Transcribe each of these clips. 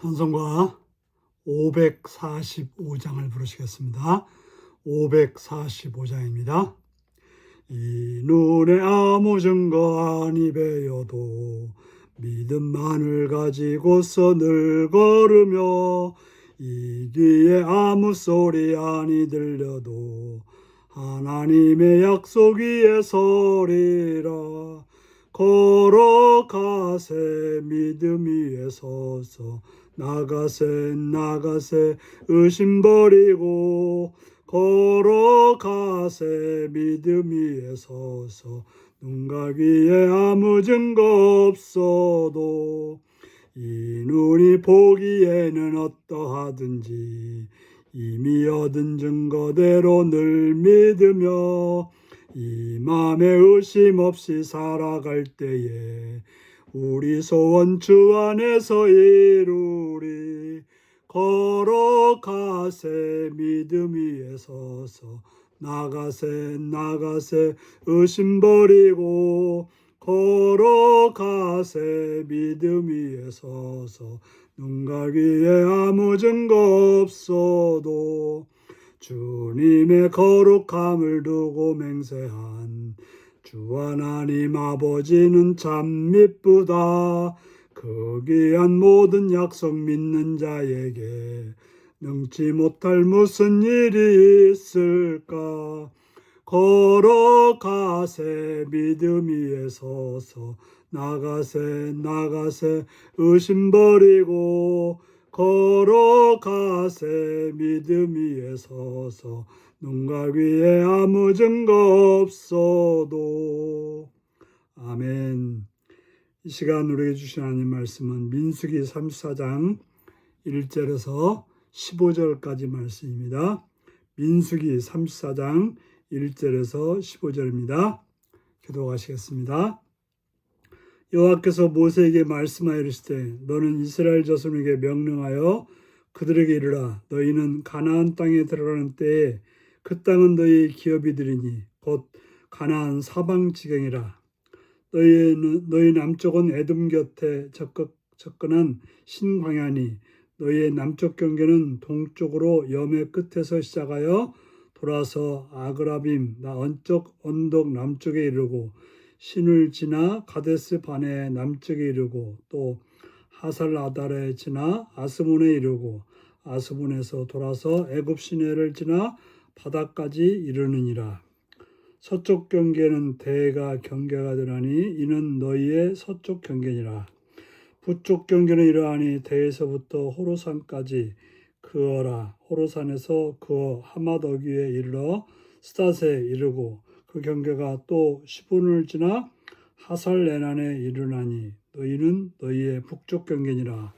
찬송가 545장을 부르시겠습니다. 545장입니다. 이 눈에 아무 증거 아니 배여도 믿음만을 가지고서 늘 걸으며 이 귀에 아무 소리 아니 들려도 하나님의 약속 위에 서리라. 걸어가세 믿음 위에 서서 나가세 의심 버리고 걸어가세 믿음 위에 서서 눈각 위에 아무 증거 없어도 이 눈이 보기에는 어떠하든지 이미 얻은 증거대로 늘 믿으며 이 맘에 의심 없이 살아갈 때에 우리 소원 주 안에서 이루리. 걸어가세 믿음 위에 서서 나가세 의심 버리고 걸어가세 믿음 위에 서서 눈각 위에 아무 증거 없어도 주님의 거룩함을 두고 맹세한 주 하나님 아버지는 참 미쁘다. 그 귀한 모든 약속 믿는 자에게 능치 못할 무슨 일이 있을까. 걸어가세 믿음 위에 서서 나가세 의심 버리고 걸어가세 믿음 위에 서서 눈각 위에 아무 증거 없어도. 아멘. 이 시간 우리에게 주신 하나님 말씀은 민수기 34장 1절에서 15절까지 말씀입니다. 민수기 34장 1절에서 15절입니다. 기도하시겠습니다. 여호와께서 모세에게 말씀하여 이르시되 너는 이스라엘 자손에게 명령하여 그들에게 이르라. 너희는 가나안 땅에 들어가는 때에 그 땅은 너희의 기업이 되리니 곧 가나안 사방 지경이라. 너희 남쪽은 에돔 곁에 접근한 신광야니 너희의 남쪽 경계는 동쪽으로 염해 끝에서 시작하여 돌아서 아그라빔 언적 언덕 남쪽에 이르고 신을 지나 가데스 바네 남쪽에 이르고 또 하살 아달에 지나 아스몬에 이르고 아스몬에서 돌아서 애굽 시내를 지나 바다까지 이르느니라. 서쪽 경계는 대가 경계가 되나니 이는 너희의 서쪽 경계니라. 북쪽 경계는 이러하니 대에서부터 호로산까지 그어라. 호로산에서 그어 하맛 어귀에 이르러 스닷에 이르고 그 경계가 또 시분을 지나 하살레난에 이르나니 너희는 너희의 북쪽 경계니라.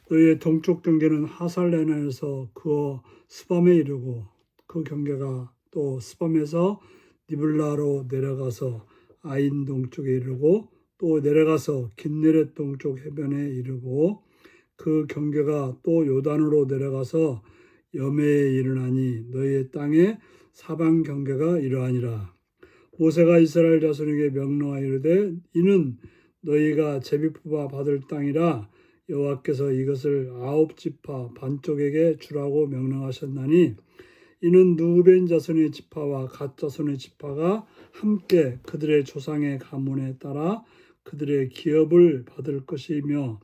너희의 동쪽 경계는 하살레난에서 그어 스밤에 이르고 그 경계가 또 스밤에서 니블라로 내려가서 아인 동쪽에 이르고 또 내려가서 긴네렛 동쪽 해변에 이르고 그 경계가 또 요단으로 내려가서 염해에 이르나니 너희의 땅의 사방 경계가 이러하니라. 모세가 이스라엘 자손에게 명령하여 이르되 이는 너희가 제비 뽑아 받을 땅이라 여호와께서 이것을 9지파 반쪽에게 주라고 명령하셨나니 이는 루벤 자손의 지파와 갓 자손의 지파가 함께 그들의 조상의 가문에 따라 그들의 기업을 받을 것이며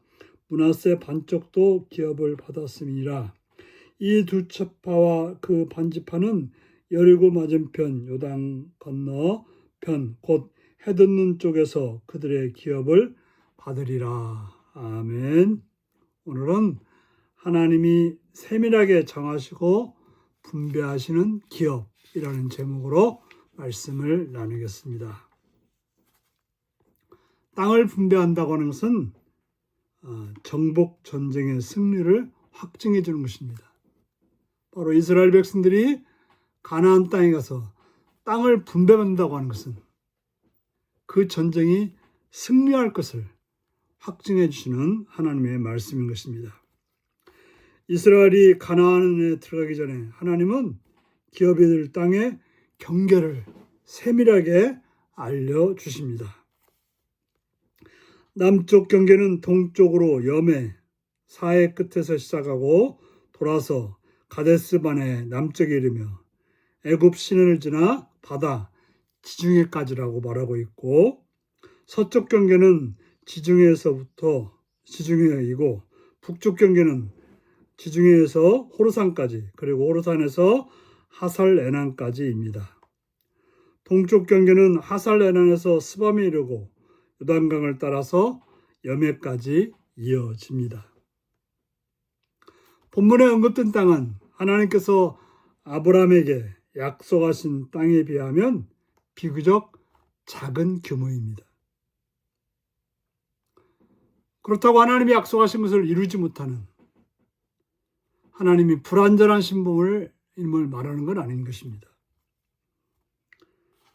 므낫세 반쪽도 기업을 받았음이니라. 이 두 지파와 그 반지파는 여리고 맞은편 요단 건너편 곧 해돋는 쪽에서 그들의 기업을 받으리라. 아멘. 오늘은 하나님이 세밀하게 정하시고 분배하시는 기업이라는 제목으로 말씀을 나누겠습니다. 땅을 분배한다고 하는 것은 정복 전쟁의 승리를 확증해 주는 것입니다. 바로 이스라엘 백성들이 가나안 땅에 가서 땅을 분배받는다고 하는 것은 그 전쟁이 승리할 것을 확증해 주시는 하나님의 말씀인 것입니다. 이스라엘이 가나안에 들어가기 전에 하나님은 기업이 될 땅의 경계를 세밀하게 알려주십니다. 남쪽 경계는 동쪽으로 염해, 사해 끝에서 시작하고 돌아서 가데스반의 남쪽에 이르며 애굽 시내를 지나 바다 지중해까지라고 말하고 있고, 서쪽 경계는 지중해에서부터 지중해이고 북쪽 경계는 지중해에서 호르산까지, 그리고 호르산에서 하살 에난까지입니다. 동쪽 경계는 하살 에난에서 스밤에 이르고 요단강을 따라서 여매까지 이어집니다. 본문에 언급된 땅은 하나님께서 아브라함에게 약속하신 땅에 비하면 비교적 작은 규모입니다. 그렇다고 하나님이 약속하신 것을 이루지 못하는, 하나님이 불완전한 신분을 말하는 건 아닌 것입니다.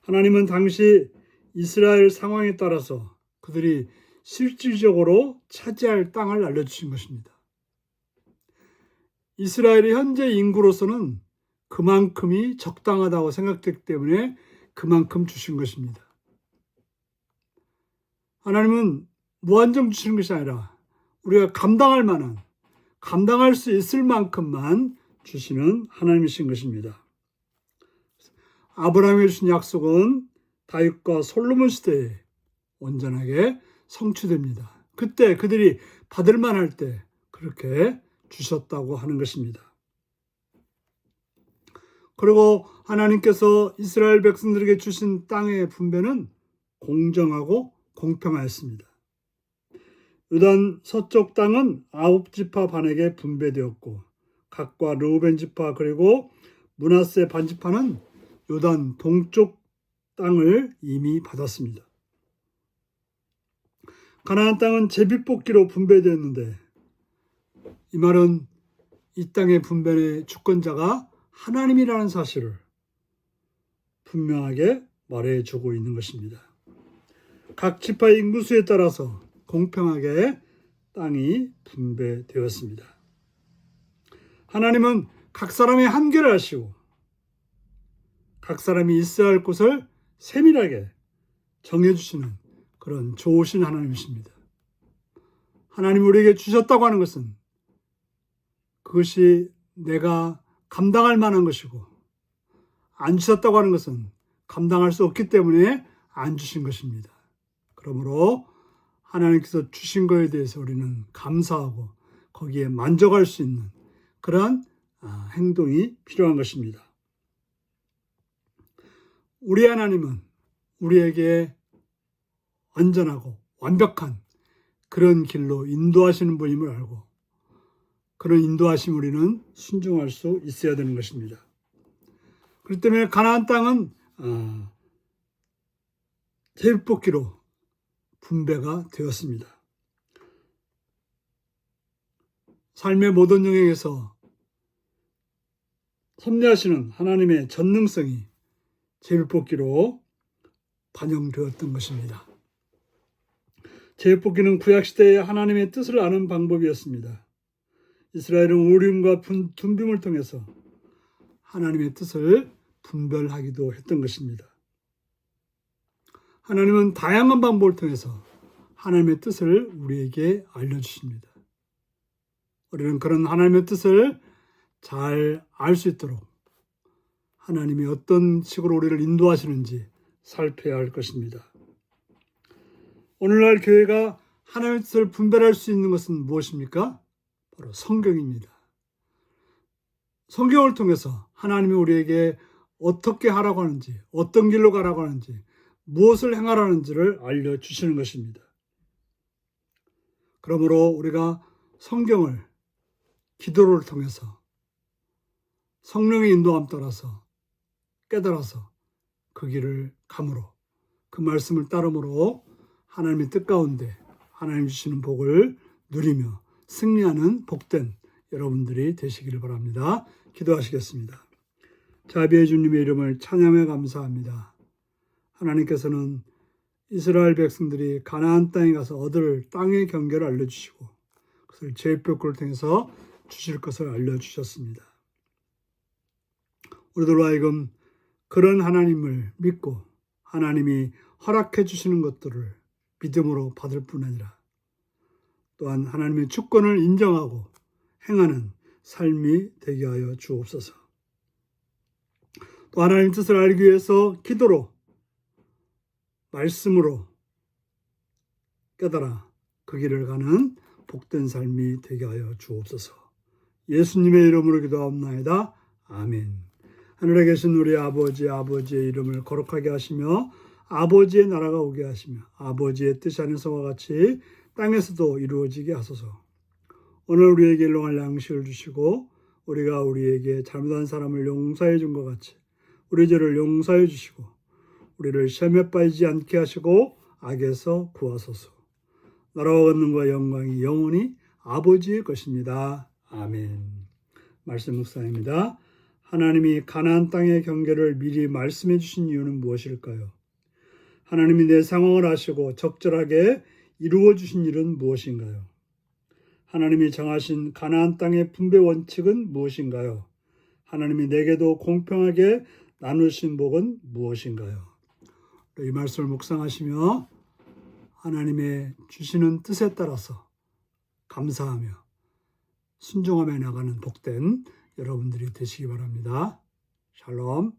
하나님은 당시 이스라엘 상황에 따라서 그들이 실질적으로 차지할 땅을 알려주신 것입니다. 이스라엘의 현재 인구로서는 그만큼이 적당하다고 생각되기 때문에 그만큼 주신 것입니다. 하나님은 무한정 주시는 것이 아니라 우리가 감당할 수 있을 만큼만 주시는 하나님이신 것입니다. 아브라함에게 주신 약속은 다윗과 솔로몬 시대에 온전하게 성취됩니다. 그때 그들이 받을 만할 때 그렇게 주셨다고 하는 것입니다. 그리고 하나님께서 이스라엘 백성들에게 주신 땅의 분배는 공정하고 공평하였습니다. 요단 서쪽 땅은 9지파 반에게 분배되었고, 각과 르우벤 지파 그리고 므낫세 반지파는 요단 동쪽 땅을 이미 받았습니다. 가나안 땅은 제비뽑기로 분배되었는데, 이 말은 이 땅의 분배의 주권자가 하나님이라는 사실을 분명하게 말해주고 있는 것입니다. 각 지파의 인구수에 따라서 공평하게 땅이 분배되었습니다. 하나님은 각 사람의 한계를 아시고 각 사람이 있어야 할 곳을 세밀하게 정해주시는 그런 좋으신 하나님이십니다. 하나님 우리에게 주셨다고 하는 것은 그것이 내가 감당할 만한 것이고, 안 주셨다고 하는 것은 감당할 수 없기 때문에 안 주신 것입니다. 그러므로 하나님께서 주신 것에 대해서 우리는 감사하고 거기에 만족할 수 있는 그러한 행동이 필요한 것입니다. 우리 하나님은 우리에게 완전하고 완벽한 그런 길로 인도하시는 분임을 알고, 그런 인도하심 우리는 순종할 수 있어야 되는 것입니다. 그렇기 때문에 가나안 땅은 제비뽑기로 분배가 되었습니다. 삶의 모든 영역에서 섭리하시는 하나님의 전능성이 제비뽑기로 반영되었던 것입니다. 제비뽑기는 구약시대의 하나님의 뜻을 아는 방법이었습니다. 이스라엘은 우림과 둠빔을 통해서 하나님의 뜻을 분별하기도 했던 것입니다. 하나님은 다양한 방법을 통해서 하나님의 뜻을 우리에게 알려주십니다. 우리는 그런 하나님의 뜻을 잘 알 수 있도록 하나님이 어떤 식으로 우리를 인도하시는지 살펴야 할 것입니다. 오늘날 교회가 하나님의 뜻을 분별할 수 있는 것은 무엇입니까? 바로 성경입니다. 성경을 통해서 하나님이 우리에게 어떻게 하라고 하는지, 어떤 길로 가라고 하는지, 무엇을 행하라는지를 알려주시는 것입니다. 그러므로 우리가 성경을 기도를 통해서 성령의 인도함 따라서 깨달아서 그 길을 감으로, 그 말씀을 따름으로 하나님의 뜻 가운데 하나님 주시는 복을 누리며 승리하는 복된 여러분들이 되시기를 바랍니다. 기도하시겠습니다. 자비의 주님의 이름을 찬양해 감사합니다. 하나님께서는 이스라엘 백성들이 가나안 땅에 가서 얻을 땅의 경계를 알려주시고 그것을 제비뽑기를 통해서 주실 것을 알려주셨습니다. 우리들로 하여금 그런 하나님을 믿고 하나님이 허락해 주시는 것들을 믿음으로 받을 뿐 아니라 또한 하나님의 주권을 인정하고 행하는 삶이 되게 하여 주옵소서. 또 하나님 뜻을 알기 위해서 기도로, 말씀으로 깨달아 그 길을 가는 복된 삶이 되게 하여 주옵소서. 예수님의 이름으로 기도하옵나이다. 아멘. 하늘에 계신 우리 아버지의 이름을 거룩하게 하시며 아버지의 나라가 오게 하시며 아버지의 뜻이 하늘에서와 같이 땅에서도 이루어지게 하소서. 오늘 우리에게 일용할 양식을 주시고 우리가 우리에게 잘못한 사람을 용서해 준 것 같이 우리 죄를 용서해 주시고 우리를 시험에 빠지지 않게 하시고 악에서 구하소서. 나라와 권능과 영광이 영원히 아버지의 것입니다. 아멘. 말씀 묵상입니다. 하나님이 가나안 땅의 경계를 미리 말씀해 주신 이유는 무엇일까요? 하나님이 내 상황을 아시고 적절하게 이루어 주신 일은 무엇인가요? 하나님이 정하신 가나안 땅의 분배 원칙은 무엇인가요? 하나님이 내게도 공평하게 나누신 복은 무엇인가요? 이 말씀을 묵상하시며 하나님의 주시는 뜻에 따라서 감사하며 순종하며 나가는 복된 여러분들이 되시기 바랍니다. 샬롬.